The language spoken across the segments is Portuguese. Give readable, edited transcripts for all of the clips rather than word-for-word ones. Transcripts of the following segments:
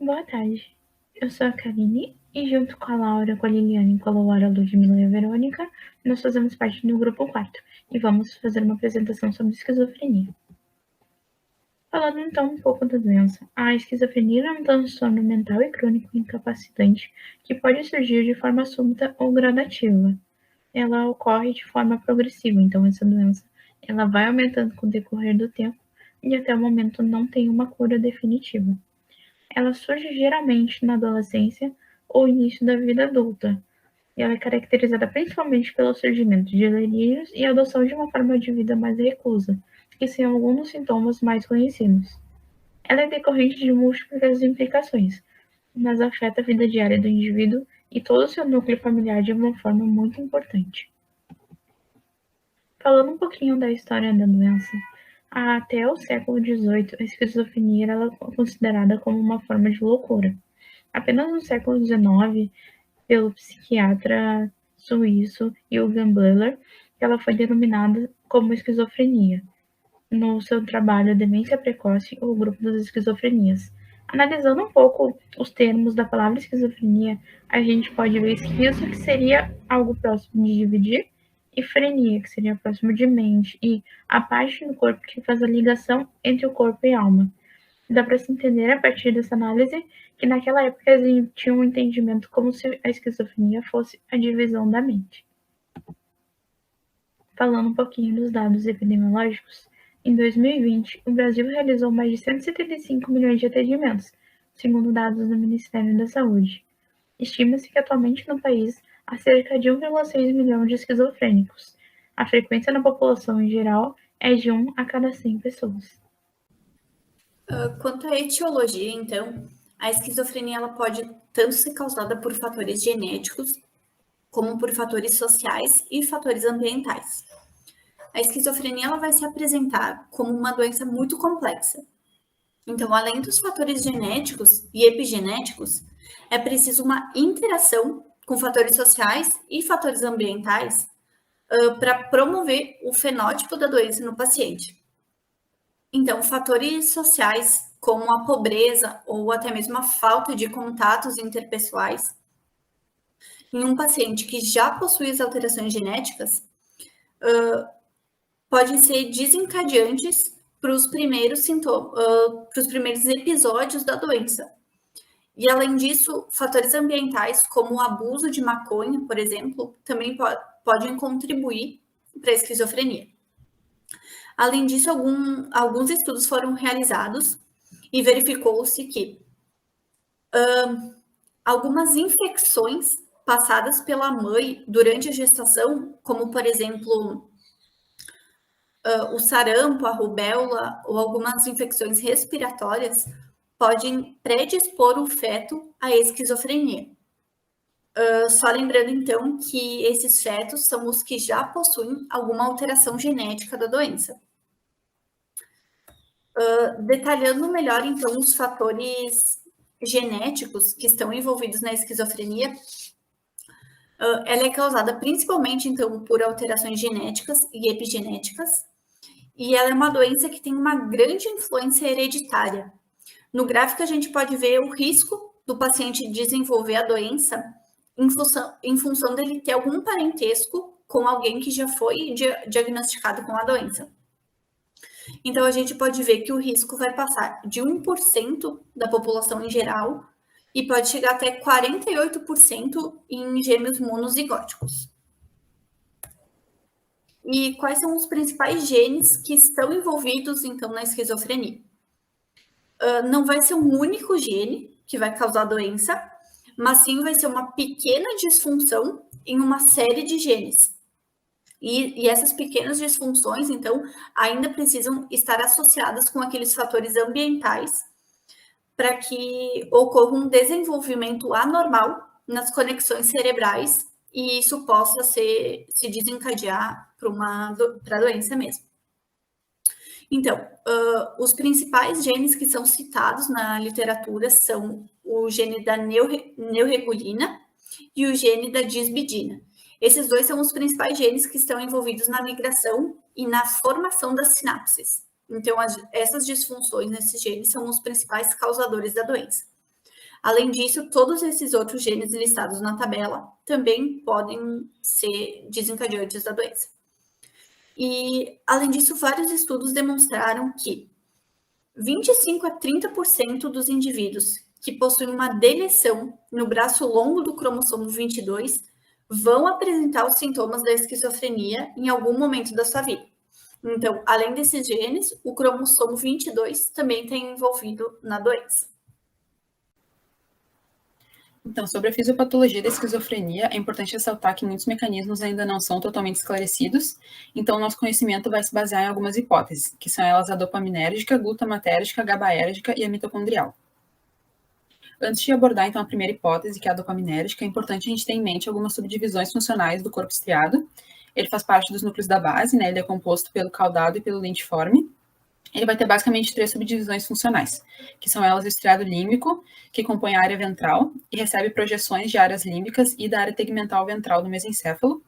Boa tarde, eu sou a Karine e junto com a Laura, com a Liliane, com a Laura, a Ludmilla e a Verônica, nós fazemos parte do grupo 4 e vamos fazer uma apresentação sobre esquizofrenia. Falando então um pouco da doença, a esquizofrenia é um transtorno mental e crônico incapacitante que pode surgir de forma súbita ou gradativa. Ela ocorre de forma progressiva, então essa doença ela vai aumentando com o decorrer do tempo e até o momento não tem uma cura definitiva. Ela surge geralmente na adolescência ou início da vida adulta, e ela é caracterizada principalmente pelo surgimento de delírios e a adoção de uma forma de vida mais reclusa, que são alguns dos sintomas mais conhecidos. Ela é decorrente de múltiplas implicações, mas afeta a vida diária do indivíduo e todo o seu núcleo familiar de uma forma muito importante. Falando um pouquinho da história da doença, até o século XVIII, a esquizofrenia era considerada como uma forma de loucura. Apenas no século XIX, pelo psiquiatra suíço Jürgen Bleuler, ela foi denominada como esquizofrenia, no seu trabalho Demência Precoce ou Grupo das Esquizofrenias. Analisando um pouco os termos da palavra esquizofrenia, a gente pode ver esquizo, que seria algo próximo de dividir, e frenia, que seria próximo de mente, e a parte do corpo que faz a ligação entre o corpo e a alma. Dá para se entender a partir dessa análise que naquela época tinha um entendimento como se a esquizofrenia fosse a divisão da mente. Falando um pouquinho dos dados epidemiológicos, em 2020, o Brasil realizou mais de 175 milhões de atendimentos, segundo dados do Ministério da Saúde. Estima-se que atualmente no país há cerca de 1,6 milhão de esquizofrênicos. A frequência na população em geral é de 1 a cada 100 pessoas. Quanto à etiologia, então, a esquizofrenia ela pode tanto ser causada por fatores genéticos, como por fatores sociais e fatores ambientais. A esquizofrenia ela vai se apresentar como uma doença muito complexa. Então, além dos fatores genéticos e epigenéticos, é preciso uma interação com fatores sociais e fatores ambientais para promover o fenótipo da doença no paciente. Então, fatores sociais, como a pobreza ou até mesmo a falta de contatos interpessoais, em um paciente que já possui as alterações genéticas, podem ser desencadeantes para os primeiros sintomas, para os primeiros episódios da doença. E, além disso, fatores ambientais, como o abuso de maconha, por exemplo, também podem contribuir para a esquizofrenia. Além disso, alguns estudos foram realizados e verificou-se que algumas infecções passadas pela mãe durante a gestação, como, por exemplo, o sarampo, a rubéola ou algumas infecções respiratórias, podem predispor o feto à esquizofrenia. Só lembrando, então, que esses fetos são os que já possuem alguma alteração genética da doença. Detalhando melhor, então, os fatores genéticos que estão envolvidos na esquizofrenia, ela é causada principalmente, então, por alterações genéticas e epigenéticas, e ela é uma doença que tem uma grande influência hereditária. No gráfico, a gente pode ver o risco do paciente desenvolver a doença em função dele ter algum parentesco com alguém que já foi diagnosticado com a doença. Então, a gente pode ver que o risco vai passar de 1% da população em geral e pode chegar até 48% em gêmeos monozigóticos. E quais são os principais genes que estão envolvidos, então, na esquizofrenia? Não vai ser um único gene que vai causar a doença, mas sim vai ser uma pequena disfunção em uma série de genes. E essas pequenas disfunções, então, ainda precisam estar associadas com aqueles fatores ambientais para que ocorra um desenvolvimento anormal nas conexões cerebrais e isso possa se desencadear para a doença mesmo. Então, os principais genes que são citados na literatura são o gene da neuregulina e o gene da disbidina. Esses dois são os principais genes que estão envolvidos na migração e na formação das sinapses. Então, essas disfunções nesses genes são os principais causadores da doença. Além disso, todos esses outros genes listados na tabela também podem ser desencadeantes da doença. E, além disso, vários estudos demonstraram que 25 a 30% dos indivíduos que possuem uma deleção no braço longo do cromossomo 22 vão apresentar os sintomas da esquizofrenia em algum momento da sua vida. Então, além desses genes, o cromossomo 22 também está envolvido na doença. Então, sobre a fisiopatologia da esquizofrenia, é importante ressaltar que muitos mecanismos ainda não são totalmente esclarecidos, então o nosso conhecimento vai se basear em algumas hipóteses, que são elas a dopaminérgica, glutamatérgica, GABAérgica e a mitocondrial. Antes de abordar, então, a primeira hipótese, que é a dopaminérgica, é importante a gente ter em mente algumas subdivisões funcionais do corpo estriado. Ele faz parte dos núcleos da base, né? Ele é composto pelo caudado e pelo lentiforme. Ele vai ter basicamente 3 subdivisões funcionais, que são elas o estriado límbico, que compõe a área ventral e recebe projeções de áreas límbicas e da área tegmental ventral do mesencéfalo.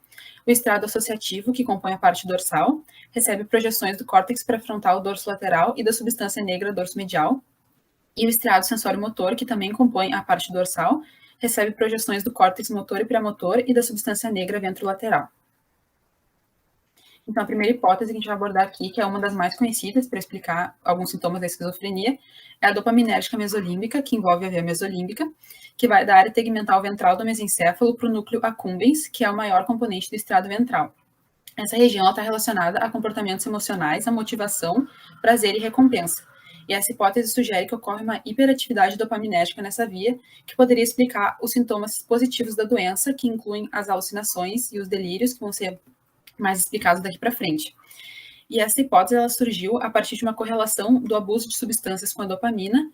O estriado associativo, que compõe a parte dorsal, recebe projeções do córtex pré-frontal dorso-lateral e da substância negra dorso-medial. E o estriado sensório-motor, que também compõe a parte dorsal, recebe projeções do córtex motor e pré-motor e da substância negra ventrolateral. Então, a primeira hipótese que a gente vai abordar aqui, que é uma das mais conhecidas para explicar alguns sintomas da esquizofrenia, é a dopaminérgica mesolímbica, que envolve a veia mesolímbica, que vai da área tegmental ventral do mesencéfalo para o núcleo accumbens, que é o maior componente do estriado ventral. Essa região está relacionada a comportamentos emocionais, a motivação, prazer e recompensa. E essa hipótese sugere que ocorre uma hiperatividade dopaminérgica nessa via, que poderia explicar os sintomas positivos da doença, que incluem as alucinações e os delírios, que vão ser mais explicados daqui para frente. E essa hipótese ela surgiu a partir de uma correlação do abuso de substâncias com a dopamina,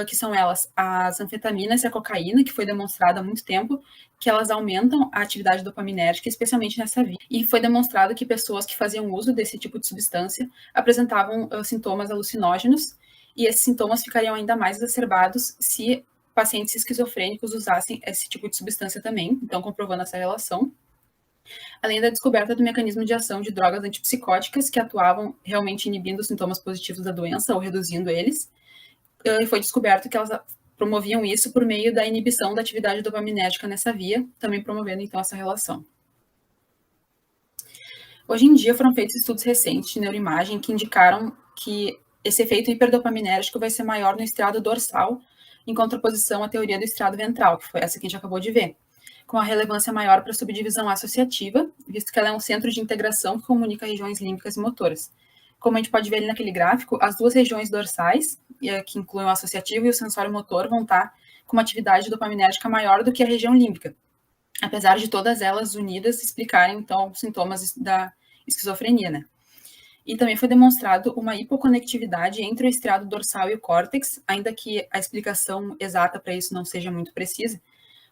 que são elas as anfetaminas e a cocaína, que foi demonstrado há muito tempo que elas aumentam a atividade dopaminérgica, especialmente nessa via. E foi demonstrado que pessoas que faziam uso desse tipo de substância apresentavam sintomas alucinógenos, e esses sintomas ficariam ainda mais exacerbados se pacientes esquizofrênicos usassem esse tipo de substância também, então comprovando essa relação. Além da descoberta do mecanismo de ação de drogas antipsicóticas que atuavam realmente inibindo os sintomas positivos da doença ou reduzindo eles, foi descoberto que elas promoviam isso por meio da inibição da atividade dopaminérgica nessa via, também promovendo, então, essa relação. Hoje em dia, foram feitos estudos recentes de neuroimagem que indicaram que esse efeito hiperdopaminérgico vai ser maior no estriado dorsal, em contraposição à teoria do estriado ventral, que foi essa que a gente acabou de ver, com a relevância maior para a subdivisão associativa, visto que ela é um centro de integração que comunica regiões límbicas e motoras. Como a gente pode ver ali naquele gráfico, as duas regiões dorsais, que incluem o associativo e o sensório motor, vão estar com uma atividade dopaminérgica maior do que a região límbica, apesar de todas elas unidas explicarem, então, os sintomas da esquizofrenia, né? E também foi demonstrado uma hipoconectividade entre o estriado dorsal e o córtex, ainda que a explicação exata para isso não seja muito precisa,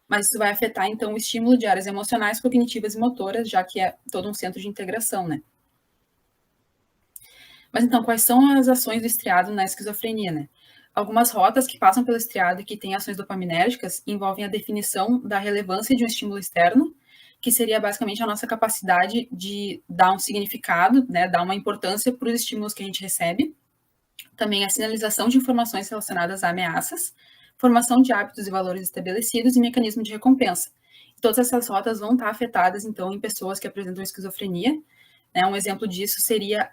mas isso vai afetar, então, o estímulo de áreas emocionais, cognitivas e motoras, já que é todo um centro de integração, né? Mas, então, quais são as ações do estriado na esquizofrenia, né? Algumas rotas que passam pelo estriado e que têm ações dopaminérgicas envolvem a definição da relevância de um estímulo externo, que seria basicamente a nossa capacidade de dar um significado, né, dar uma importância para os estímulos que a gente recebe. Também a sinalização de informações relacionadas a ameaças, formação de hábitos e valores estabelecidos e mecanismo de recompensa. Todas essas rotas vão estar afetadas, então, em pessoas que apresentam esquizofrenia. Um exemplo disso seria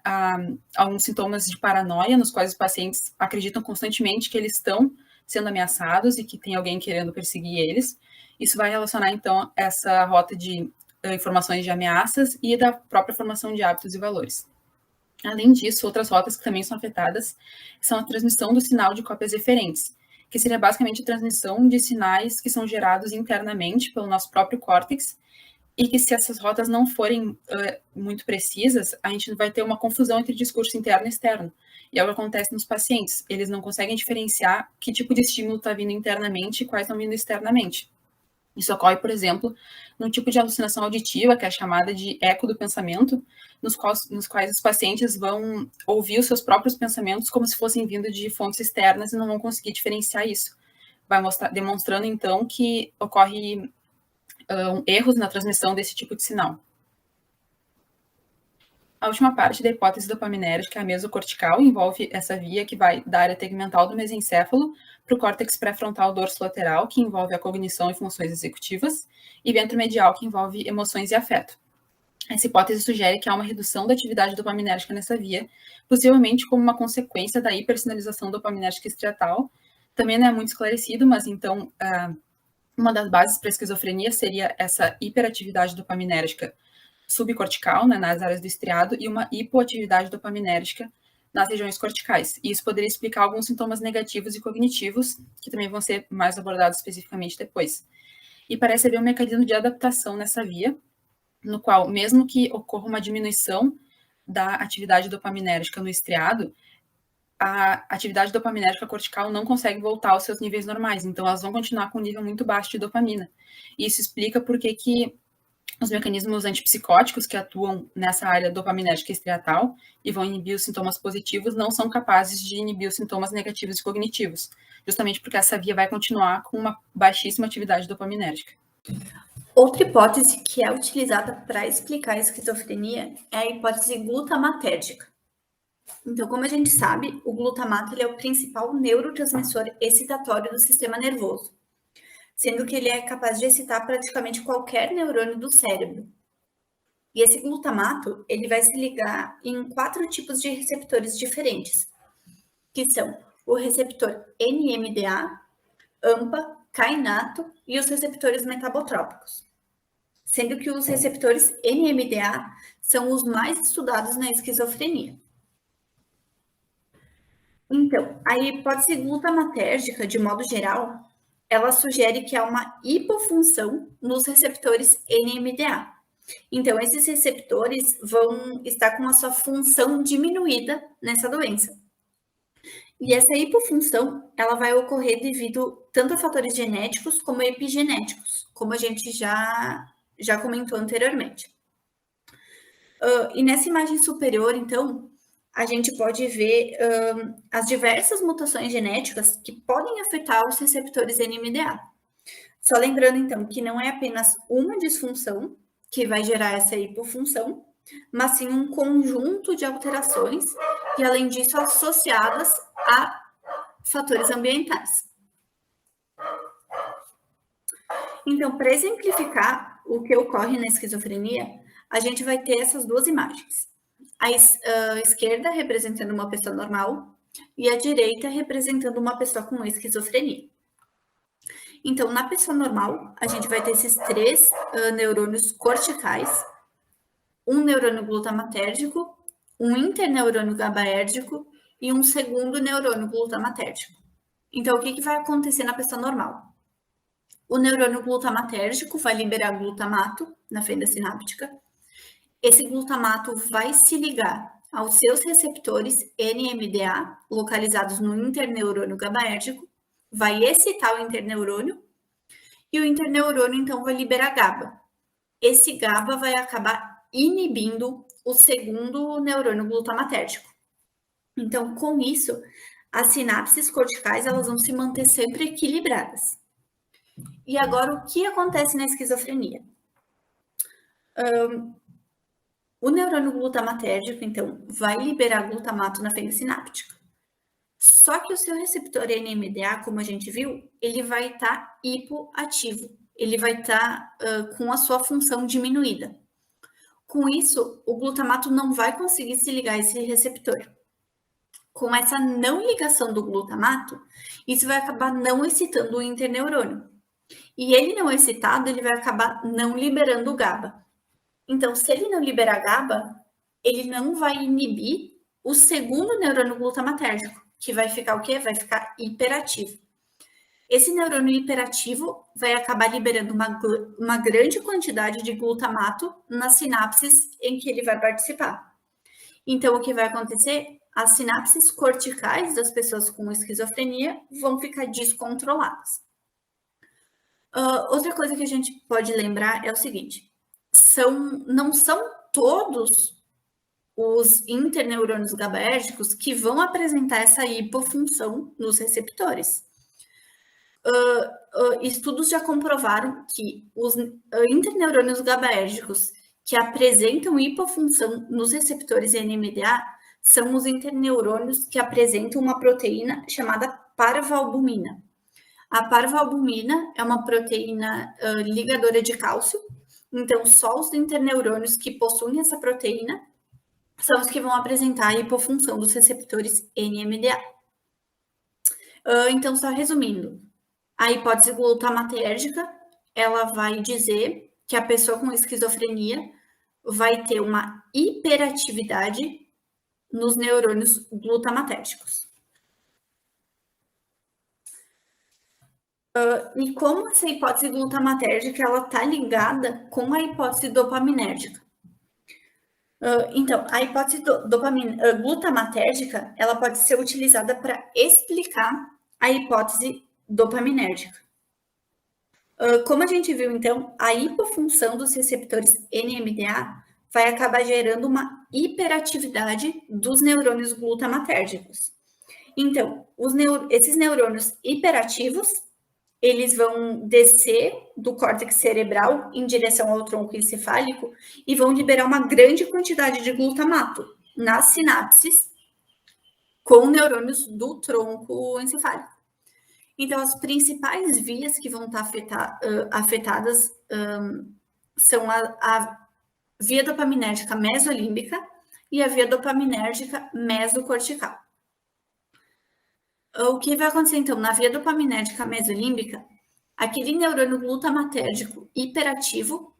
alguns sintomas de paranoia, nos quais os pacientes acreditam constantemente que eles estão sendo ameaçados e que tem alguém querendo perseguir eles. Isso vai relacionar, então, essa rota de informações de ameaças e da própria formação de hábitos e valores. Além disso, outras rotas que também são afetadas são a transmissão do sinal de cópias referentes, que seria basicamente a transmissão de sinais que são gerados internamente pelo nosso próprio córtex, e que se essas rotas não forem muito precisas, a gente vai ter uma confusão entre discurso interno e externo. E é o que acontece nos pacientes. Eles não conseguem diferenciar que tipo de estímulo está vindo internamente e quais estão vindo externamente. Isso ocorre, por exemplo, num tipo de alucinação auditiva, que é chamada de eco do pensamento, nos quais os pacientes vão ouvir os seus próprios pensamentos como se fossem vindo de fontes externas e não vão conseguir diferenciar isso. Vai demonstrando, então, que ocorre erros na transmissão desse tipo de sinal. A última parte da hipótese dopaminérgica, a mesocortical, envolve essa via que vai da área tegmental do mesencéfalo para o córtex pré-frontal dorso-lateral, que envolve a cognição e funções executivas, e ventromedial, que envolve emoções e afeto. Essa hipótese sugere que há uma redução da atividade dopaminérgica nessa via, possivelmente como uma consequência da hipersinalização dopaminérgica estriatal. Também não é muito esclarecido, mas então uma das bases para a esquizofrenia seria essa hiperatividade dopaminérgica subcortical, né, nas áreas do estriado, e uma hipoatividade dopaminérgica nas regiões corticais. E isso poderia explicar alguns sintomas negativos e cognitivos, que também vão ser mais abordados especificamente depois. E parece haver um mecanismo de adaptação nessa via, no qual, mesmo que ocorra uma diminuição da atividade dopaminérgica no estriado, a atividade dopaminérgica cortical não consegue voltar aos seus níveis normais, então elas vão continuar com um nível muito baixo de dopamina. E isso explica por que os mecanismos antipsicóticos que atuam nessa área dopaminérgica estriatal e vão inibir os sintomas positivos não são capazes de inibir os sintomas negativos e cognitivos, justamente porque essa via vai continuar com uma baixíssima atividade dopaminérgica. Outra hipótese que é utilizada para explicar a esquizofrenia é a hipótese glutamatérgica. Então, como a gente sabe, o glutamato ele é o principal neurotransmissor excitatório do sistema nervoso, sendo que ele é capaz de excitar praticamente qualquer neurônio do cérebro. E esse glutamato, ele vai se ligar em 4 tipos de receptores diferentes, que são o receptor NMDA, AMPA, kainato e os receptores metabotrópicos. Sendo que os receptores NMDA são os mais estudados na esquizofrenia. Então, a hipótese glutamatérgica, de modo geral, ela sugere que há uma hipofunção nos receptores NMDA. Então, esses receptores vão estar com a sua função diminuída nessa doença. E essa hipofunção, ela vai ocorrer devido tanto a fatores genéticos como epigenéticos, como a gente já comentou anteriormente. E nessa imagem superior, então, a gente pode ver as diversas mutações genéticas que podem afetar os receptores NMDA. Só lembrando, então, que não é apenas uma disfunção que vai gerar essa hipofunção, mas sim um conjunto de alterações e, além disso, associadas a fatores ambientais. Então, para exemplificar o que ocorre na esquizofrenia, a gente vai ter essas duas imagens. A esquerda representando uma pessoa normal e a direita representando uma pessoa com esquizofrenia. Então, na pessoa normal, a gente vai ter esses 3 neurônios corticais, um neurônio glutamatérgico, um interneurônio GABAérgico e um segundo neurônio glutamatérgico. Então, o que vai acontecer na pessoa normal? O neurônio glutamatérgico vai liberar glutamato na fenda sináptica. Esse glutamato vai se ligar aos seus receptores NMDA, localizados no interneurônio GABAérgico, vai excitar o interneurônio, e o interneurônio, então, vai liberar GABA. Esse GABA vai acabar inibindo o segundo neurônio glutamatérgico. Então, com isso, as sinapses corticais elas vão se manter sempre equilibradas. E agora, o que acontece na esquizofrenia? O neurônio glutamatérgico, então, vai liberar glutamato na fenda sináptica. Só que o seu receptor NMDA, como a gente viu, ele vai estar hipoativo. Ele vai estar com a sua função diminuída. Com isso, o glutamato não vai conseguir se ligar a esse receptor. Com essa não ligação do glutamato, isso vai acabar não excitando o interneurônio. E ele não excitado, ele vai acabar não liberando o GABA. Então, se ele não liberar GABA, ele não vai inibir o segundo neurônio glutamatérgico, que vai ficar o quê? Vai ficar hiperativo. Esse neurônio hiperativo vai acabar liberando uma grande quantidade de glutamato nas sinapses em que ele vai participar. Então, o que vai acontecer? As sinapses corticais das pessoas com esquizofrenia vão ficar descontroladas. Outra coisa que a gente pode lembrar é o seguinte: não são todos os interneurônios GABAérgicos que vão apresentar essa hipofunção nos receptores. Estudos já comprovaram que os interneurônios GABAérgicos que apresentam hipofunção nos receptores NMDA são os interneurônios que apresentam uma proteína chamada parvalbumina. A parvalbumina é uma proteína ligadora de cálcio, então só os interneurônios que possuem essa proteína são os que vão apresentar a hipofunção dos receptores NMDA. Então, só resumindo, a hipótese glutamatérgica, ela vai dizer que a pessoa com esquizofrenia vai ter uma hiperatividade nos neurônios glutamatérgicos. E como essa hipótese glutamatérgica ela está ligada com a hipótese dopaminérgica? Então, a hipótese glutamatérgica ela pode ser utilizada para explicar a hipótese dopaminérgica. Como a gente viu, então, a hipofunção dos receptores NMDA vai acabar gerando uma hiperatividade dos neurônios glutamatérgicos. Então, esses neurônios hiperativos, eles vão descer do córtex cerebral em direção ao tronco encefálico e vão liberar uma grande quantidade de glutamato nas sinapses com neurônios do tronco encefálico. Então, as principais vias que vão estar afetadas são a via dopaminérgica mesolímbica e a via dopaminérgica mesocortical. O que vai acontecer, então, na via dopaminérgica mesolímbica, aquele neurônio glutamatérgico hiperativo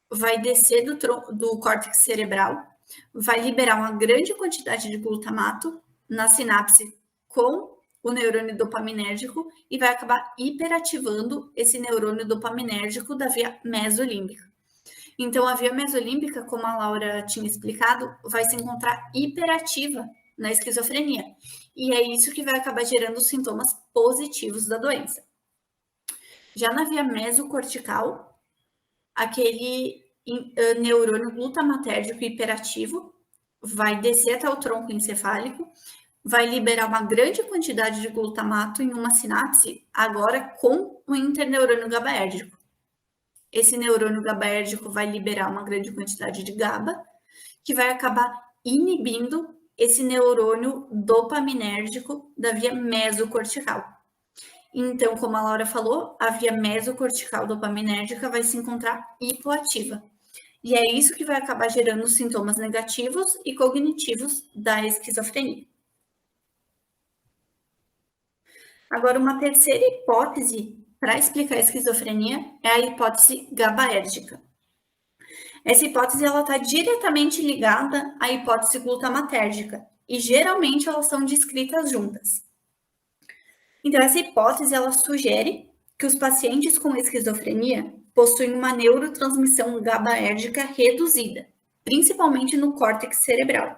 vai descer do córtex cerebral, vai liberar uma grande quantidade de glutamato na sinapse com o neurônio dopaminérgico e vai acabar hiperativando esse neurônio dopaminérgico da via mesolímbica. Então, a via mesolímbica, como a Laura tinha explicado, vai se encontrar hiperativa na esquizofrenia. E é isso que vai acabar gerando sintomas positivos da doença. Já na via mesocortical, aquele neurônio glutamatérgico hiperativo vai descer até o tronco encefálico, vai liberar uma grande quantidade de glutamato em uma sinapse, agora com o interneurônio GABAérgico. Esse neurônio GABAérgico vai liberar uma grande quantidade de GABA, que vai acabar inibindo esse neurônio dopaminérgico da via mesocortical. Então, como a Laura falou, a via mesocortical dopaminérgica vai se encontrar hipoativa. E é isso que vai acabar gerando sintomas negativos e cognitivos da esquizofrenia. Agora, uma terceira hipótese para explicar a esquizofrenia é a hipótese GABAérgica. Essa hipótese está diretamente ligada à hipótese glutamatérgica e geralmente elas são descritas juntas. Então, essa hipótese ela sugere que os pacientes com esquizofrenia possuem uma neurotransmissão GABAérgica reduzida, principalmente no córtex cerebral.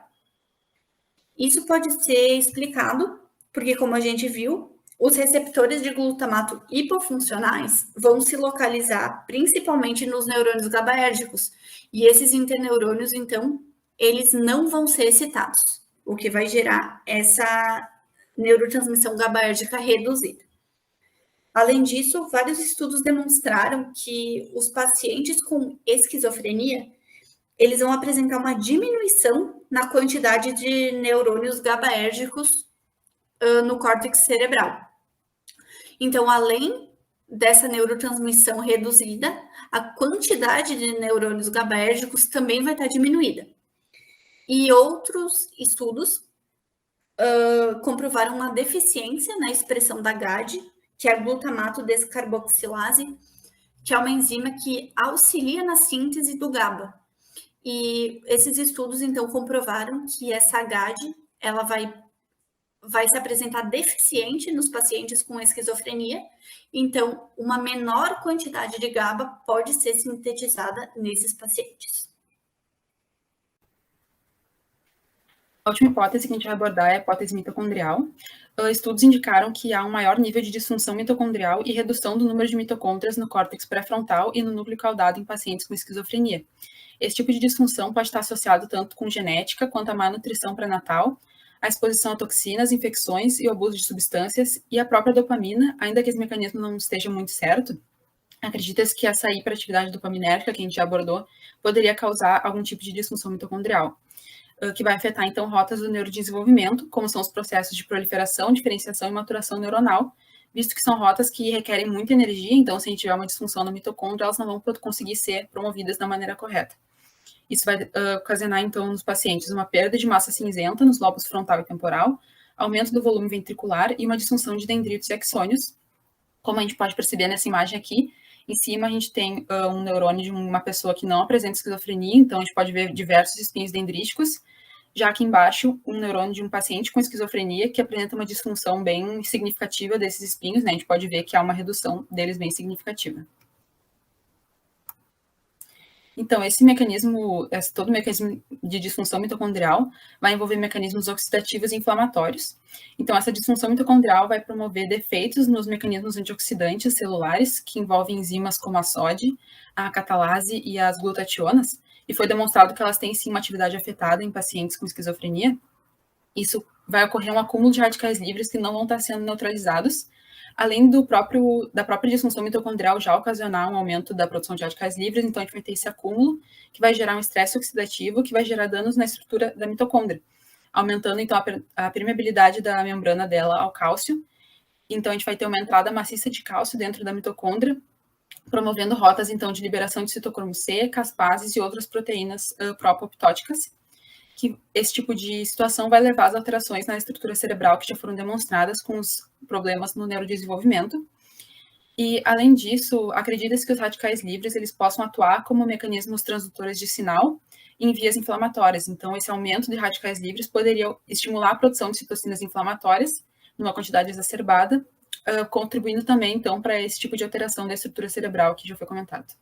Isso pode ser explicado porque, como a gente viu, os receptores de glutamato hipofuncionais vão se localizar principalmente nos neurônios GABAérgicos. E esses interneurônios, então, eles não vão ser excitados, o que vai gerar essa neurotransmissão GABAérgica reduzida. Além disso, vários estudos demonstraram que os pacientes com esquizofrenia, eles vão apresentar uma diminuição na quantidade de neurônios GABAérgicos no córtex cerebral. Então, além dessa neurotransmissão reduzida, a quantidade de neurônios GABAérgicos também vai estar diminuída. E outros estudos comprovaram uma deficiência na expressão da GAD, que é a glutamato descarboxilase, que é uma enzima que auxilia na síntese do GABA. E esses estudos, então, comprovaram que essa GAD, ela vai se apresentar deficiente nos pacientes com esquizofrenia, então uma menor quantidade de GABA pode ser sintetizada nesses pacientes. A última hipótese que a gente vai abordar é a hipótese mitocondrial. Estudos indicaram que há um maior nível de disfunção mitocondrial e redução do número de mitocôndrias no córtex pré-frontal e no núcleo caudado em pacientes com esquizofrenia. Esse tipo de disfunção pode estar associado tanto com genética quanto à má nutrição pré-natal, a exposição a toxinas, infecções e o abuso de substâncias, e a própria dopamina, ainda que esse mecanismo não esteja muito certo, acredita-se que essa hiperatividade dopaminérgica, que a gente já abordou, poderia causar algum tipo de disfunção mitocondrial, que vai afetar, então, rotas do neurodesenvolvimento, como são os processos de proliferação, diferenciação e maturação neuronal, visto que são rotas que requerem muita energia, então, se a gente tiver uma disfunção na mitocôndria, elas não vão conseguir ser promovidas da maneira correta. Isso vai ocasionar, então, nos pacientes uma perda de massa cinzenta nos lobos frontal e temporal, aumento do volume ventricular e uma disfunção de dendritos e axônios. Como a gente pode perceber nessa imagem aqui, em cima a gente tem um neurônio de uma pessoa que não apresenta esquizofrenia, então a gente pode ver diversos espinhos dendríticos, já aqui embaixo, um neurônio de um paciente com esquizofrenia que apresenta uma disfunção bem significativa desses espinhos, né? A gente pode ver que há uma redução deles bem significativa. Então, todo o mecanismo de disfunção mitocondrial vai envolver mecanismos oxidativos e inflamatórios. Então, essa disfunção mitocondrial vai promover defeitos nos mecanismos antioxidantes celulares, que envolvem enzimas como a SOD, a catalase e as glutationas, e foi demonstrado que elas têm, sim, uma atividade afetada em pacientes com esquizofrenia. Isso vai ocorrer um acúmulo de radicais livres que não vão estar sendo neutralizados, além da própria disfunção mitocondrial já ocasionar um aumento da produção de radicais livres, então a gente vai ter esse acúmulo que vai gerar um estresse oxidativo que vai gerar danos na estrutura da mitocôndria, aumentando então a permeabilidade da membrana dela ao cálcio. Então a gente vai ter uma entrada maciça de cálcio dentro da mitocôndria, promovendo rotas então de liberação de citocromo C, caspases e outras proteínas pro-apoptóticas, que esse tipo de situação vai levar às alterações na estrutura cerebral que já foram demonstradas com os problemas no neurodesenvolvimento. E, além disso, acredita-se que os radicais livres eles possam atuar como mecanismos transdutores de sinal em vias inflamatórias. Então, esse aumento de radicais livres poderia estimular a produção de citocinas inflamatórias numa quantidade exacerbada, contribuindo também, então, para esse tipo de alteração da estrutura cerebral que já foi comentado.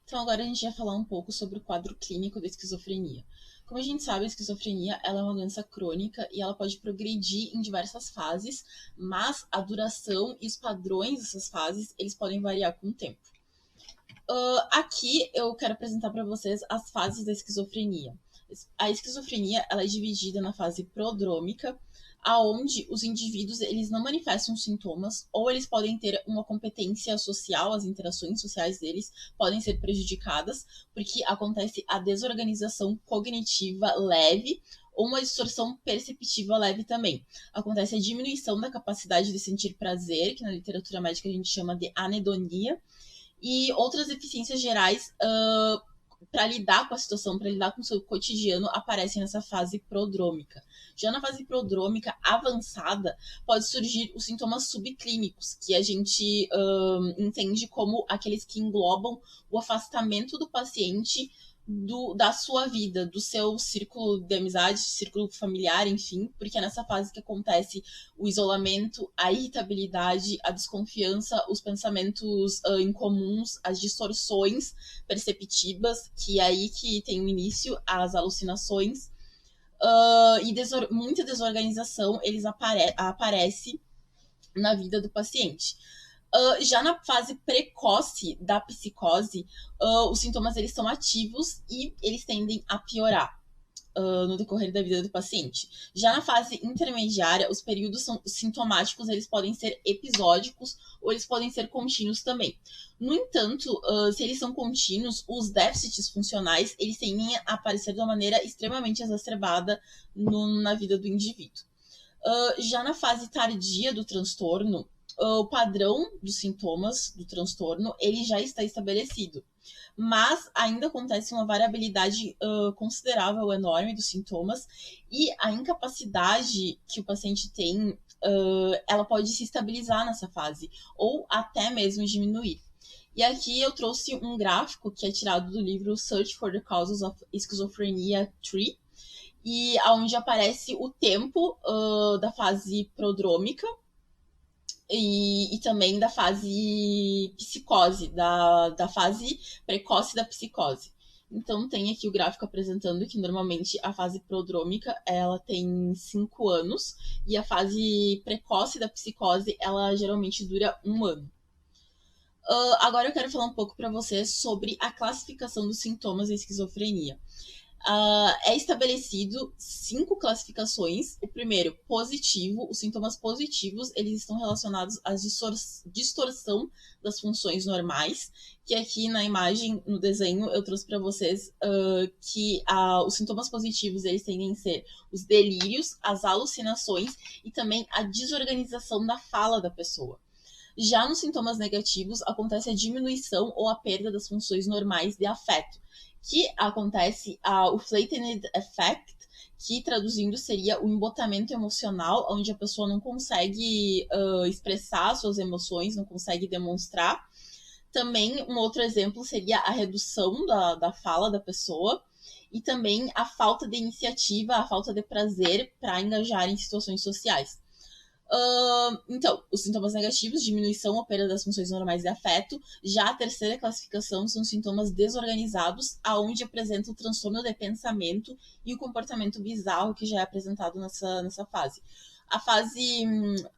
Então, agora a gente vai falar um pouco sobre o quadro clínico da esquizofrenia. Como a gente sabe, a esquizofrenia ela é uma doença crônica e ela pode progredir em diversas fases, mas a duração e os padrões dessas fases, eles podem variar com o tempo. Aqui eu quero apresentar para vocês as fases da esquizofrenia. A esquizofrenia ela é dividida na fase prodrômica, aonde os indivíduos eles não manifestam sintomas ou eles podem ter uma competência social, as interações sociais deles podem ser prejudicadas porque acontece a desorganização cognitiva leve ou uma distorção perceptiva leve também. Acontece a diminuição da capacidade de sentir prazer, que na literatura médica a gente chama de anedonia, e outras deficiências gerais para lidar com a situação, para lidar com o seu cotidiano, aparecem nessa fase prodrômica. Já na fase prodrômica avançada, pode surgir os sintomas subclínicos, que a gente entende como aqueles que englobam o afastamento do paciente da sua vida, do seu círculo de amizade, círculo familiar, enfim, porque é nessa fase que acontece o isolamento, a irritabilidade, a desconfiança, os pensamentos incomuns, as distorções perceptivas, que é aí que tem o início, as alucinações, e muita desorganização eles aparece na vida do paciente. Já na fase precoce da psicose, os sintomas eles são ativos e eles tendem a piorar no decorrer da vida do paciente. Já na fase intermediária, os períodos sintomáticos eles podem ser episódicos ou eles podem ser contínuos também. No entanto, se eles são contínuos, os déficits funcionais eles tendem a aparecer de uma maneira extremamente exacerbada na vida do indivíduo. Já na fase tardia do transtorno, o padrão dos sintomas do transtorno ele já está estabelecido, mas ainda acontece uma variabilidade considerável, enorme dos sintomas, e a incapacidade que o paciente tem, ela pode se estabilizar nessa fase, ou até mesmo diminuir. E aqui eu trouxe um gráfico que é tirado do livro Search for the Causes of Schizophrenia 3, e onde aparece o tempo da fase prodrômica, e também da fase psicose, da fase precoce da psicose. Então, tem aqui o gráfico apresentando que, normalmente, a fase prodrômica, ela tem 5 anos, e a fase precoce da psicose, ela geralmente dura 1 ano. Agora eu quero falar um pouco para vocês sobre a classificação dos sintomas da esquizofrenia. É estabelecido 5 classificações. O primeiro, positivo. Os sintomas positivos, eles estão relacionados à distorção das funções normais, que aqui na imagem, no desenho, eu trouxe para vocês que os sintomas positivos, eles tendem a ser os delírios, as alucinações e também a desorganização da fala da pessoa. Já nos sintomas negativos, acontece a diminuição ou a perda das funções normais de afeto, que acontece o flattened effect, que traduzindo seria o embotamento emocional, onde a pessoa não consegue expressar suas emoções, não consegue demonstrar. Também um outro exemplo seria a redução da fala da pessoa e também a falta de iniciativa, a falta de prazer para engajar em situações sociais. Então, os sintomas negativos, diminuição ou perda das funções normais de afeto. Já a terceira classificação são sintomas desorganizados, aonde apresenta o transtorno de pensamento e o comportamento bizarro que já é apresentado nessa fase. A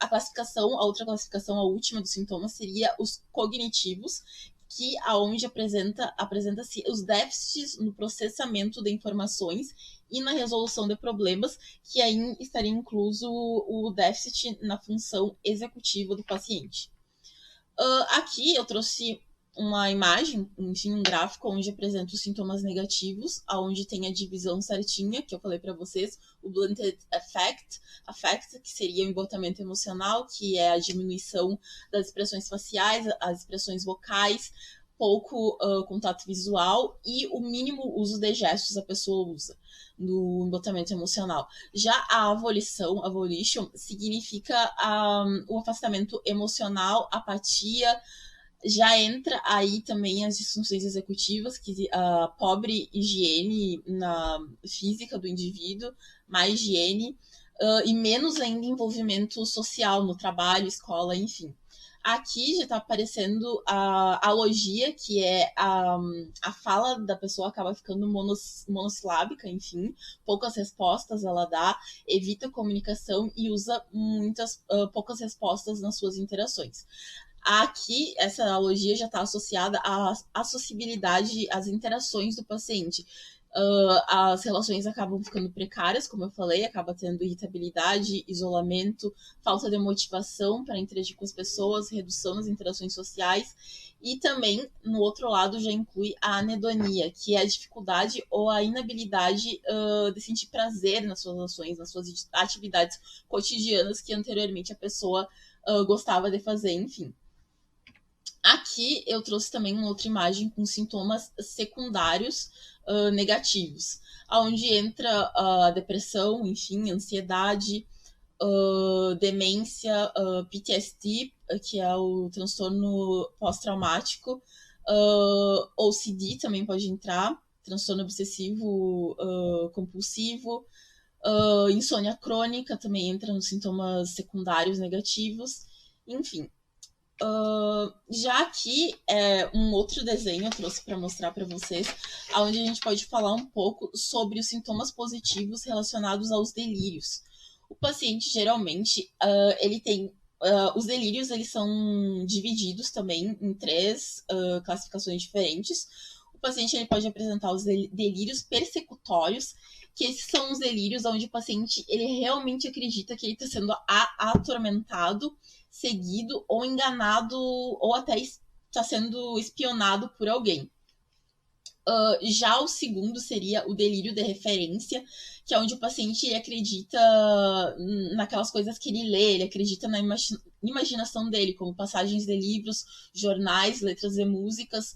classificação, a outra classificação, a última dos sintomas, seria os cognitivos, que aonde apresenta-se os déficits no processamento de informações e na resolução de problemas, que aí estaria incluso o déficit na função executiva do paciente. Aqui eu trouxe uma imagem, enfim, um gráfico onde apresenta os sintomas negativos, onde tem a divisão certinha, que eu falei para vocês, o blunted affect, que seria o embotamento emocional, que é a diminuição das expressões faciais, as expressões vocais, pouco contato visual e o mínimo uso de gestos a pessoa usa no embotamento emocional. Já a volition, significa o afastamento emocional, apatia. Já entra aí também as disfunções executivas, que a pobre higiene na física do indivíduo, má higiene, e menos ainda envolvimento social no trabalho, escola, enfim. Aqui já está aparecendo a alogia, que é a fala da pessoa acaba ficando monossilábica, enfim, poucas respostas ela dá, evita comunicação e usa poucas respostas nas suas interações. Aqui, essa analogia já está associada à sociabilidade, às interações do paciente. As relações acabam ficando precárias, como eu falei, acaba tendo irritabilidade, isolamento, falta de motivação para interagir com as pessoas, redução nas interações sociais. E também, no outro lado, já inclui a anedonia, que é a dificuldade ou a inabilidade de sentir prazer nas suas ações, nas suas atividades cotidianas que anteriormente a pessoa gostava de fazer, enfim. Aqui eu trouxe também uma outra imagem com sintomas secundários negativos, onde entra a depressão, enfim, ansiedade, demência, PTSD, que é o transtorno pós-traumático, OCD também pode entrar, transtorno obsessivo compulsivo, insônia crônica também entra nos sintomas secundários negativos, enfim. Já aqui um outro desenho eu trouxe para mostrar para vocês, onde a gente pode falar um pouco sobre os sintomas positivos relacionados aos delírios. O paciente geralmente ele tem os delírios, eles são divididos também em 3 classificações diferentes. O paciente ele pode apresentar os delírios persecutórios, que esses são os delírios onde o paciente ele realmente acredita que ele está sendo atormentado, seguido ou enganado, ou até está sendo espionado por alguém. Já o segundo seria o delírio de referência, que é onde o paciente ele acredita naquelas coisas que ele lê, ele acredita na imaginação dele, como passagens de livros, jornais, letras de músicas,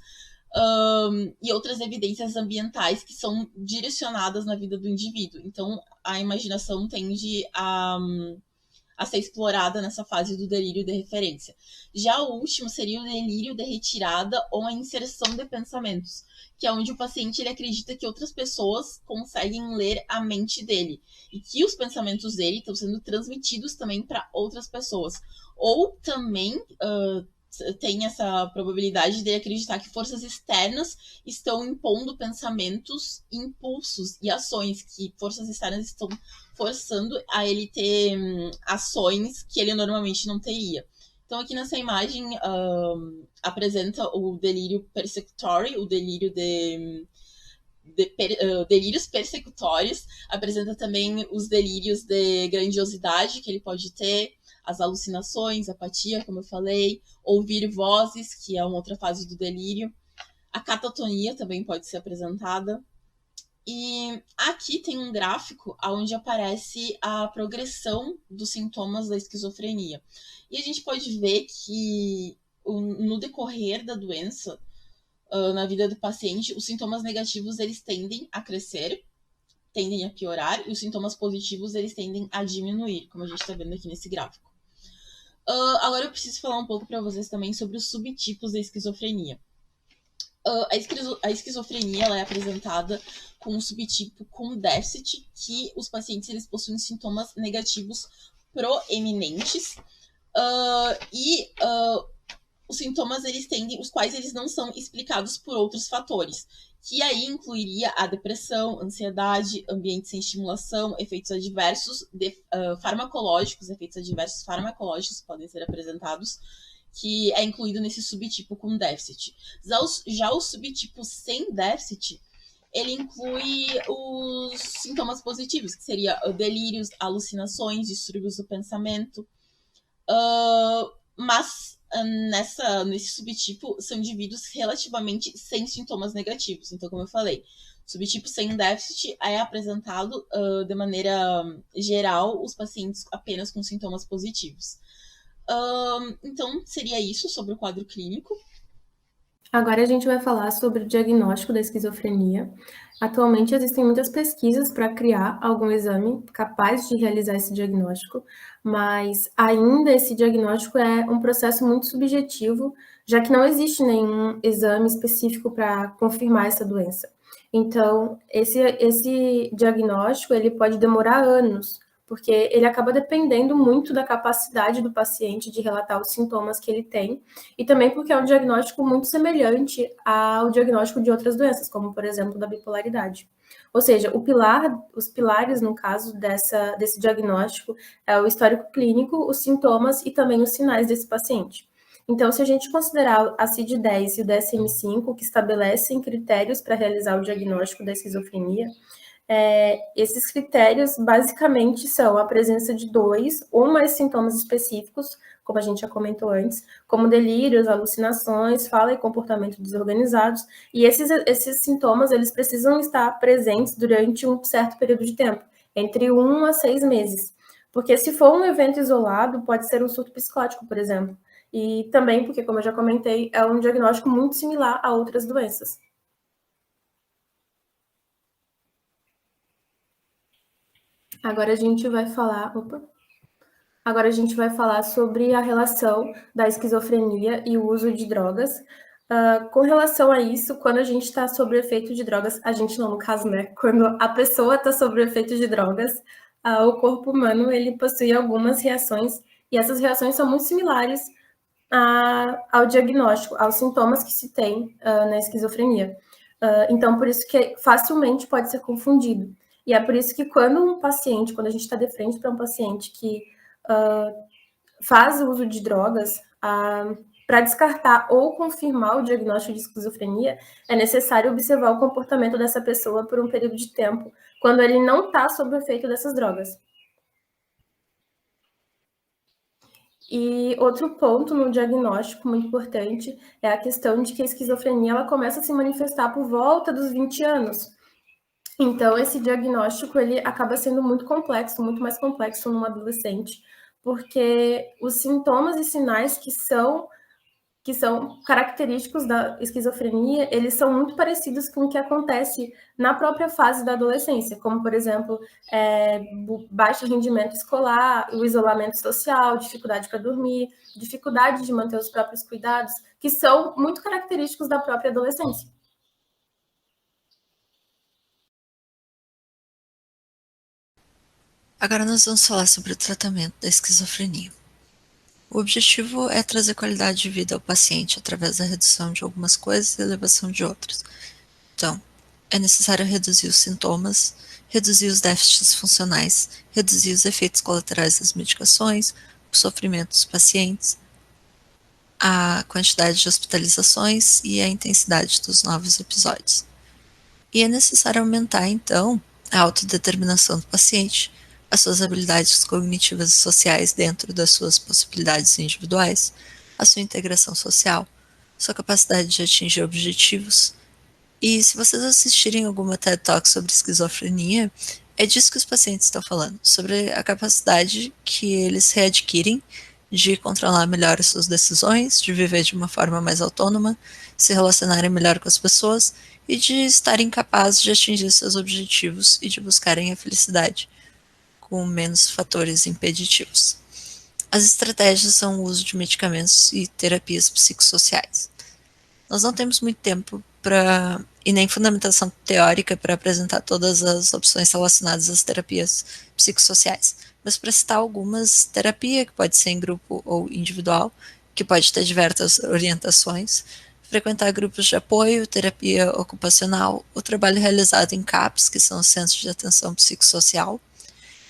e outras evidências ambientais que são direcionadas na vida do indivíduo. Então, a imaginação tende a ser explorada nessa fase do delírio de referência. Já o último seria o delírio de retirada ou a inserção de pensamentos, que é onde o paciente ele acredita que outras pessoas conseguem ler a mente dele e que os pensamentos dele estão sendo transmitidos também para outras pessoas. Ou também tem essa probabilidade de acreditar que forças externas estão impondo pensamentos, impulsos e ações, que forças externas estão forçando a ele ter ações que ele normalmente não teria. Então, aqui nessa imagem apresenta o delírio persecutory, o delírio delírios persecutórios, apresenta também os delírios de grandiosidade que ele pode ter, as alucinações, apatia, como eu falei, ouvir vozes, que é uma outra fase do delírio. A catatonia também pode ser apresentada. E aqui tem um gráfico onde aparece a progressão dos sintomas da esquizofrenia. E a gente pode ver que no decorrer da doença, na vida do paciente, os sintomas negativos eles tendem a crescer, tendem a piorar, e os sintomas positivos eles tendem a diminuir, como a gente está vendo aqui nesse gráfico. Agora eu preciso falar um pouco para vocês também sobre os subtipos da esquizofrenia. A esquizofrenia ela é apresentada com um subtipo com déficit, que os pacientes eles possuem sintomas negativos proeminentes, os sintomas eles tendem, os quais eles não são explicados por outros fatores, que aí incluiria a depressão, ansiedade, ambiente sem estimulação, efeitos adversos farmacológicos, efeitos adversos farmacológicos podem ser apresentados, que é incluído nesse subtipo com déficit. Já o subtipo sem déficit, ele inclui os sintomas positivos, que seria delírios, alucinações, distúrbios do pensamento, mas nesse subtipo são indivíduos relativamente sem sintomas negativos. Então, como eu falei, o subtipo sem déficit é apresentado de maneira geral os pacientes apenas com sintomas positivos. Então, seria isso sobre o quadro clínico. Agora a gente vai falar sobre o diagnóstico da esquizofrenia. Atualmente existem muitas pesquisas para criar algum exame capaz de realizar esse diagnóstico, mas ainda esse diagnóstico é um processo muito subjetivo, já que não existe nenhum exame específico para confirmar essa doença. Então, esse diagnóstico ele pode demorar anos, porque ele acaba dependendo muito da capacidade do paciente de relatar os sintomas que ele tem, e também porque é um diagnóstico muito semelhante ao diagnóstico de outras doenças, como, por exemplo, da bipolaridade. Ou seja, os pilares, no caso desse diagnóstico, é o histórico clínico, os sintomas e também os sinais desse paciente. Então, se a gente considerar a CID-10 e o DSM-5, que estabelecem critérios para realizar o diagnóstico da esquizofrenia, esses critérios basicamente são a presença de 2 ou mais sintomas específicos, como a gente já comentou antes, como delírios, alucinações, fala e comportamento desorganizados, e esses sintomas eles precisam estar presentes durante um certo período de tempo, entre 1 a 6 meses, porque se for um evento isolado, pode ser um surto psicótico, por exemplo, e também porque, como eu já comentei, é um diagnóstico muito similar a outras doenças. Agora a gente vai falar sobre a relação da esquizofrenia e o uso de drogas. Com relação a isso, quando a gente está sob o efeito de drogas, a gente não, no caso, né? Quando a pessoa está sob o efeito de drogas, o corpo humano ele possui algumas reações, e essas reações são muito similares ao diagnóstico, aos sintomas que se tem na esquizofrenia. Então, por isso que facilmente pode ser confundido. E é por isso que quando a gente está de frente para um paciente que faz o uso de drogas, para descartar ou confirmar o diagnóstico de esquizofrenia, é necessário observar o comportamento dessa pessoa por um período de tempo, quando ele não está sob o efeito dessas drogas. E outro ponto no diagnóstico muito importante é a questão de que a esquizofrenia ela começa a se manifestar por volta dos 20 anos. Então, esse diagnóstico ele acaba sendo muito complexo, muito mais complexo num adolescente, porque os sintomas e sinais que são característicos da esquizofrenia, eles são muito parecidos com o que acontece na própria fase da adolescência, como, por exemplo, baixo rendimento escolar, o isolamento social, dificuldade para dormir, dificuldade de manter os próprios cuidados, que são muito característicos da própria adolescência. Agora nós vamos falar sobre o tratamento da esquizofrenia. O objetivo é trazer qualidade de vida ao paciente através da redução de algumas coisas e elevação de outras. Então, é necessário reduzir os sintomas, reduzir os déficits funcionais, reduzir os efeitos colaterais das medicações, o sofrimento dos pacientes, a quantidade de hospitalizações e a intensidade dos novos episódios. E é necessário aumentar, então, a autodeterminação do paciente, as suas habilidades cognitivas e sociais dentro das suas possibilidades individuais, a sua integração social, sua capacidade de atingir objetivos. E se vocês assistirem alguma TED Talk sobre esquizofrenia, é disso que os pacientes estão falando, sobre a capacidade que eles readquirem de controlar melhor as suas decisões, de viver de uma forma mais autônoma, se relacionarem melhor com as pessoas e de estarem capazes de atingir seus objetivos e de buscarem a felicidade, com menos fatores impeditivos. As estratégias são o uso de medicamentos e terapias psicossociais. Nós não temos muito tempo e nem fundamentação teórica para apresentar todas as opções relacionadas às terapias psicossociais, mas para citar algumas, terapia, que pode ser em grupo ou individual, que pode ter diversas orientações, frequentar grupos de apoio, terapia ocupacional, o trabalho realizado em CAPs, que são os Centros de Atenção Psicossocial.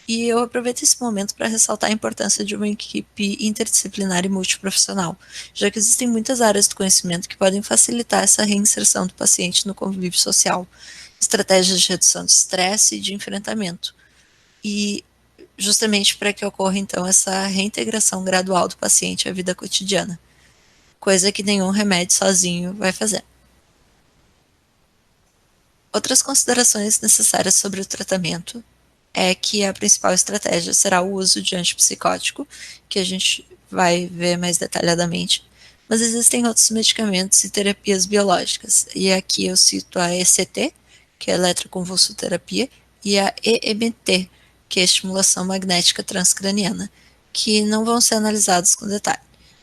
E eu aproveito esse momento para ressaltar a importância de uma equipe interdisciplinar e multiprofissional, já que existem muitas áreas do conhecimento que podem facilitar essa reinserção do paciente no convívio social, estratégias de redução de estresse e de enfrentamento. E justamente para que ocorra, então, essa reintegração gradual do paciente à vida cotidiana, coisa que nenhum remédio sozinho vai fazer. Outras considerações necessárias sobre o tratamento é que a principal estratégia será o uso de antipsicótico, que a gente vai ver mais detalhadamente, mas existem outros medicamentos e terapias biológicas, e aqui eu cito a ECT, que é a eletroconvulsoterapia, e a EMT, que é a estimulação magnética transcraniana, que não vão ser analisados com detalhe.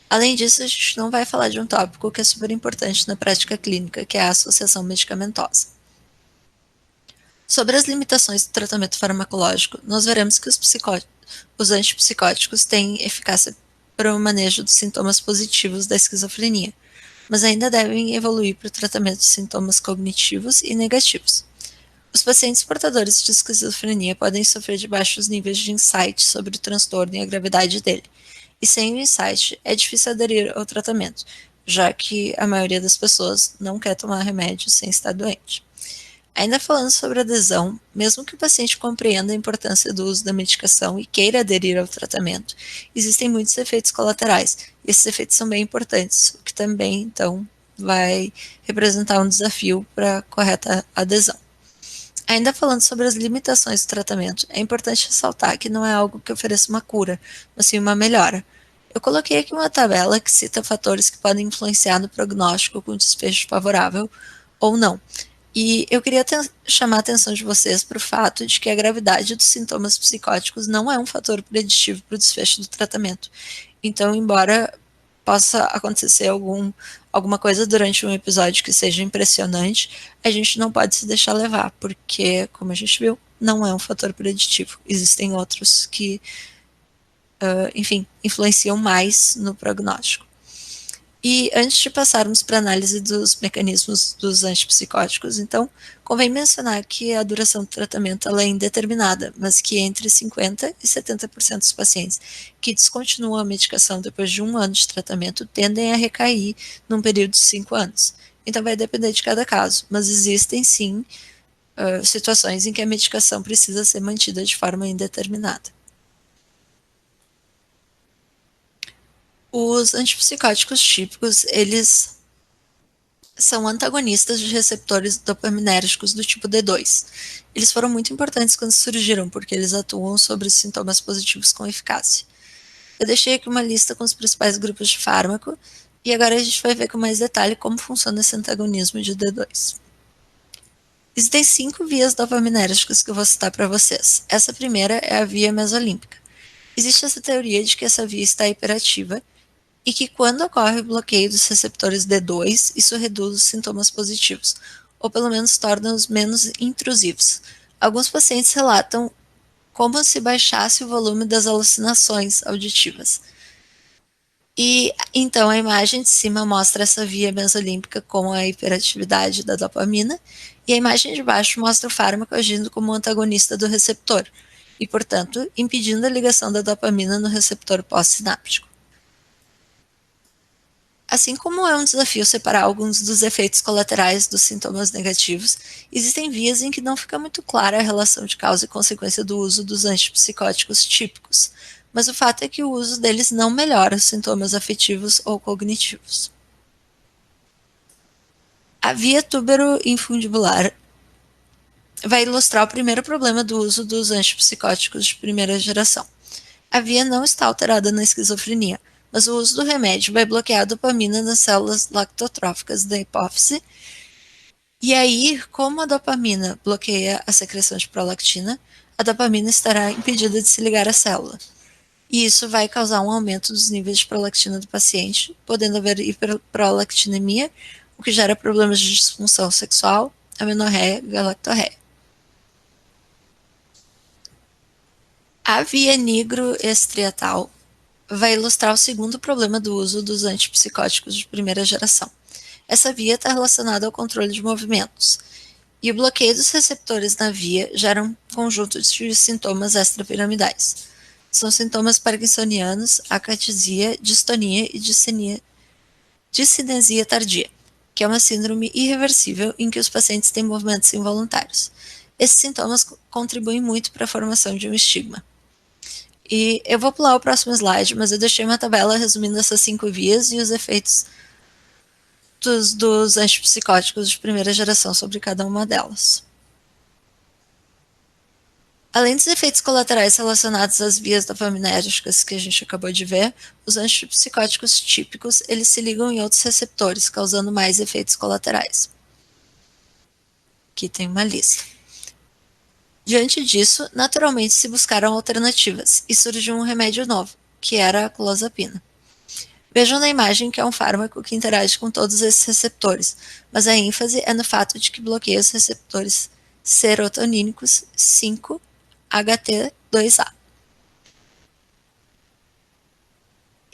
Além disso, a gente não vai falar de um tópico que é super importante na prática clínica, que é a associação medicamentosa. Sobre as limitações do tratamento farmacológico, nós veremos que os antipsicóticos têm eficácia para o manejo dos sintomas positivos da esquizofrenia, mas ainda devem evoluir para o tratamento de sintomas cognitivos e negativos. Os pacientes portadores de esquizofrenia podem sofrer de baixos níveis de insight sobre o transtorno e a gravidade dele, e sem o insight é difícil aderir ao tratamento, já que a maioria das pessoas não quer tomar remédio sem estar doente. Ainda falando sobre adesão, mesmo que o paciente compreenda a importância do uso da medicação e queira aderir ao tratamento, existem muitos efeitos colaterais, e esses efeitos são bem importantes, o que também, então, vai representar um desafio para a correta adesão. Ainda falando sobre as limitações do tratamento, é importante ressaltar que não é algo que ofereça uma cura, mas sim uma melhora. Eu coloquei aqui uma tabela que cita fatores que podem influenciar no prognóstico com desfecho favorável ou não. E eu queria chamar a atenção de vocês para o fato de que a gravidade dos sintomas psicóticos não é um fator preditivo para o desfecho do tratamento. Então, embora possa acontecer alguma coisa durante um episódio que seja impressionante, a gente não pode se deixar levar, porque, como a gente viu, não é um fator preditivo. Existem outros que, enfim, influenciam mais no prognóstico. E antes de passarmos para a análise dos mecanismos dos antipsicóticos, então, convém mencionar que a duração do tratamento ela é indeterminada, mas que entre 50% e 70% dos pacientes que descontinuam a medicação depois de 1 ano de tratamento tendem a recair num período de 5 anos. Então vai depender de cada caso, mas existem sim situações em que a medicação precisa ser mantida de forma indeterminada. Os antipsicóticos típicos, eles são antagonistas de receptores dopaminérgicos do tipo D2. Eles foram muito importantes quando surgiram, porque eles atuam sobre os sintomas positivos com eficácia. Eu deixei aqui uma lista com os principais grupos de fármaco, e agora a gente vai ver com mais detalhe como funciona esse antagonismo de D2. Existem 5 vias dopaminérgicas que eu vou citar para vocês. Essa primeira é a via mesolímbica. Existe essa teoria de que essa via está hiperativa, e que quando ocorre o bloqueio dos receptores D2, isso reduz os sintomas positivos, ou pelo menos torna-os menos intrusivos. Alguns pacientes relatam como se baixasse o volume das alucinações auditivas. E então a imagem de cima mostra essa via mesolímbica com a hiperatividade da dopamina, e a imagem de baixo mostra o fármaco agindo como um antagonista do receptor, e, portanto, impedindo a ligação da dopamina no receptor pós-sináptico. Assim como é um desafio separar alguns dos efeitos colaterais dos sintomas negativos, existem vias em que não fica muito clara a relação de causa e consequência do uso dos antipsicóticos típicos, mas o fato é que o uso deles não melhora os sintomas afetivos ou cognitivos. A via túbero-infundibular vai ilustrar o primeiro problema do uso dos antipsicóticos de primeira geração. A via não está alterada na esquizofrenia, mas o uso do remédio vai bloquear a dopamina nas células lactotróficas da hipófise. E aí, como a dopamina bloqueia a secreção de prolactina, a dopamina estará impedida de se ligar à célula. E isso vai causar um aumento dos níveis de prolactina do paciente, podendo haver hiperprolactinemia, o que gera problemas de disfunção sexual, amenorreia e galactorreia. A via nigroestriatal vai ilustrar o segundo problema do uso dos antipsicóticos de primeira geração. Essa via está relacionada ao controle de movimentos, e o bloqueio dos receptores na via gera um conjunto de sintomas extrapiramidais. São sintomas parkinsonianos, acatisia, distonia e discinesia tardia, que é uma síndrome irreversível em que os pacientes têm movimentos involuntários. Esses sintomas contribuem muito para a formação de um estigma. E eu vou pular o próximo slide, mas eu deixei uma tabela resumindo essas 5 vias e os efeitos dos antipsicóticos de primeira geração sobre cada uma delas. Além dos efeitos colaterais relacionados às vias dopaminérgicas que a gente acabou de ver, os antipsicóticos típicos eles se ligam em outros receptores, causando mais efeitos colaterais. Aqui tem uma lista. Diante disso, naturalmente se buscaram alternativas e surgiu um remédio novo, que era a clozapina. Vejam na imagem que é um fármaco que interage com todos esses receptores, mas a ênfase é no fato de que bloqueia os receptores serotonínicos 5-HT2A.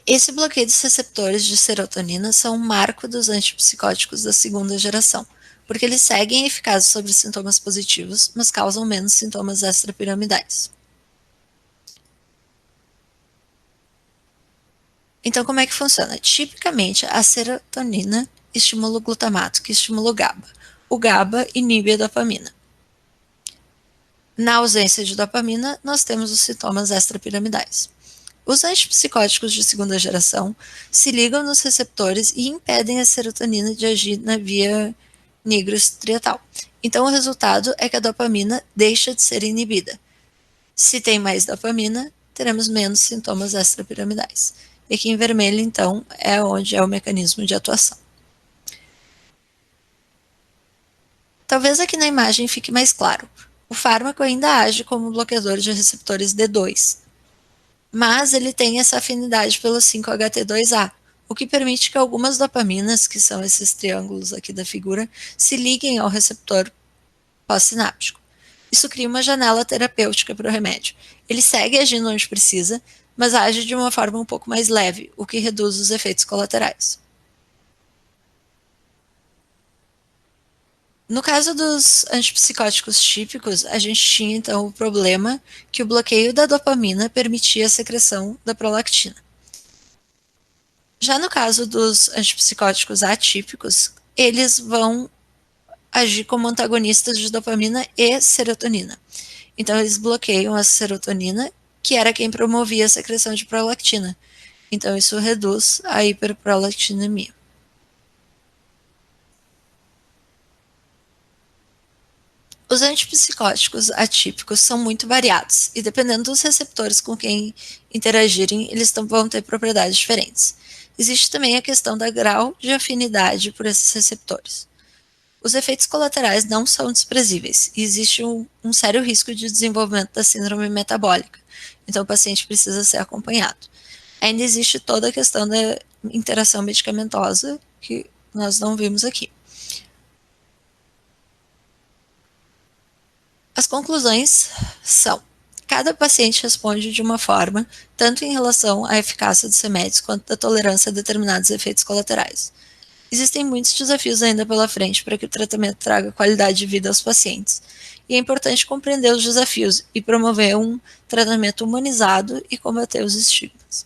Esse bloqueio dos receptores de serotonina são um marco dos antipsicóticos da segunda geração, porque eles seguem eficazes sobre sintomas positivos, mas causam menos sintomas extrapiramidais. Então, como é que funciona? Tipicamente, a serotonina estimula o glutamato, que estimula o GABA. O GABA inibe a dopamina. Na ausência de dopamina, nós temos os sintomas extrapiramidais. Os antipsicóticos de segunda geração se ligam nos receptores e impedem a serotonina de agir na via nigroestriatal. Então, o resultado é que a dopamina deixa de ser inibida. Se tem mais dopamina, teremos menos sintomas extrapiramidais. E aqui em vermelho, então, é onde é o mecanismo de atuação. Talvez aqui na imagem fique mais claro. O fármaco ainda age como bloqueador de receptores D2, mas ele tem essa afinidade pelo 5-HT2A, o que permite que algumas dopaminas, que são esses triângulos aqui da figura, se liguem ao receptor pós-sináptico. Isso cria uma janela terapêutica para o remédio. Ele segue agindo onde precisa, mas age de uma forma um pouco mais leve, o que reduz os efeitos colaterais. No caso dos antipsicóticos típicos, a gente tinha então o problema que o bloqueio da dopamina permitia a secreção da prolactina. Já no caso dos antipsicóticos atípicos, eles vão agir como antagonistas de dopamina e serotonina. Então, eles bloqueiam a serotonina, que era quem promovia a secreção de prolactina. Então, isso reduz a hiperprolactinemia. Os antipsicóticos atípicos são muito variados, e dependendo dos receptores com quem interagirem, eles vão ter propriedades diferentes. Existe também a questão da grau de afinidade por esses receptores. Os efeitos colaterais não são desprezíveis, e existe um sério risco de desenvolvimento da síndrome metabólica, então o paciente precisa ser acompanhado. Ainda existe toda a questão da interação medicamentosa, que nós não vimos aqui. As conclusões são: cada paciente responde de uma forma, tanto em relação à eficácia dos remédios quanto da tolerância a determinados efeitos colaterais. Existem muitos desafios ainda pela frente para que o tratamento traga qualidade de vida aos pacientes, e é importante compreender os desafios e promover um tratamento humanizado e combater os estigmas.